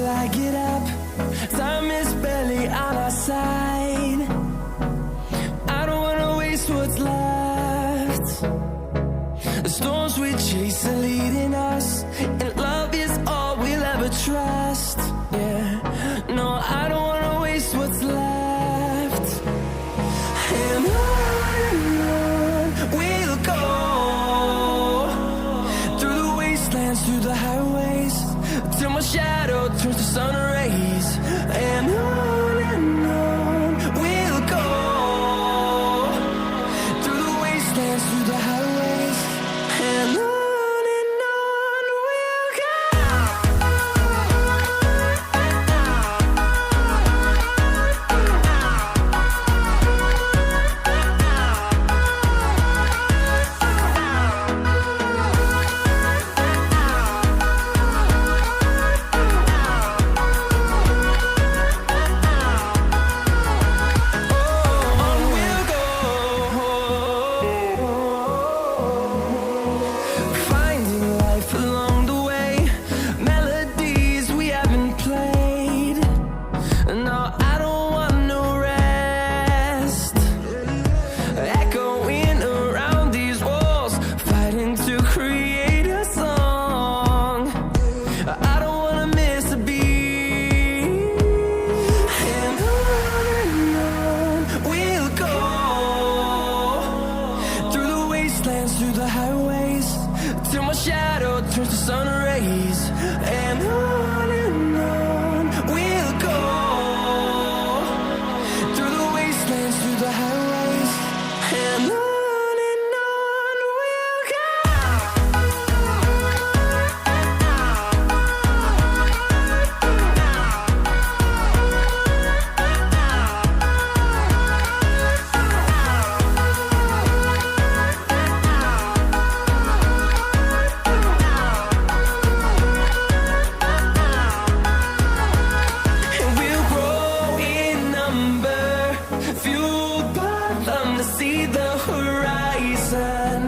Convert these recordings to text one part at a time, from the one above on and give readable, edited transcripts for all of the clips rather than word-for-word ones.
I get up. Time is barely on our side. I don't wanna waste what's left. The storms we chase are leading us, and love is all we'll ever trust. Yeah, no, I don't wanna waste what's left. And on we'll go, through the wastelands, through the highways, till my shadow turns to sun rays. And on we'll go, through the wastelands, through the highways, and on we'll go. Through the highways, till my shadow turns to sun rays. And on we'll go, through the wastelands, through the highways, and on we'll go. See the horizon,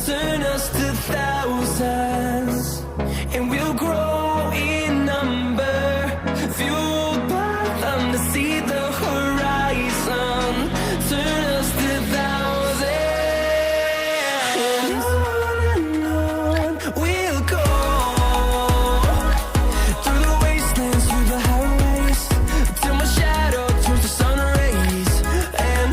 turn us to thousands, and we'll grow in number, fueled by them. To see the horizon, turn us to thousands, and on we'll go, through the wastelands, through the highways, till my shadow turns to sun rays. And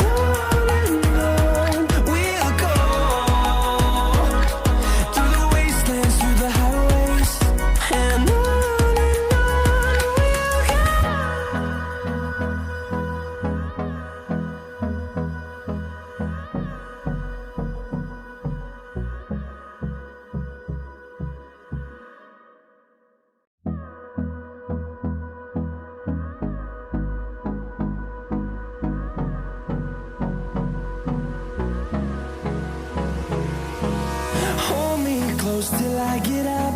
close till I get up.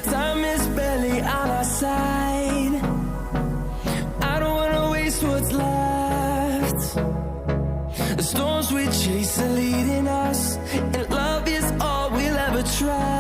Time is barely on our side. I don't wanna waste what's left. The storms we chase are leading us, and love is all we'll ever try.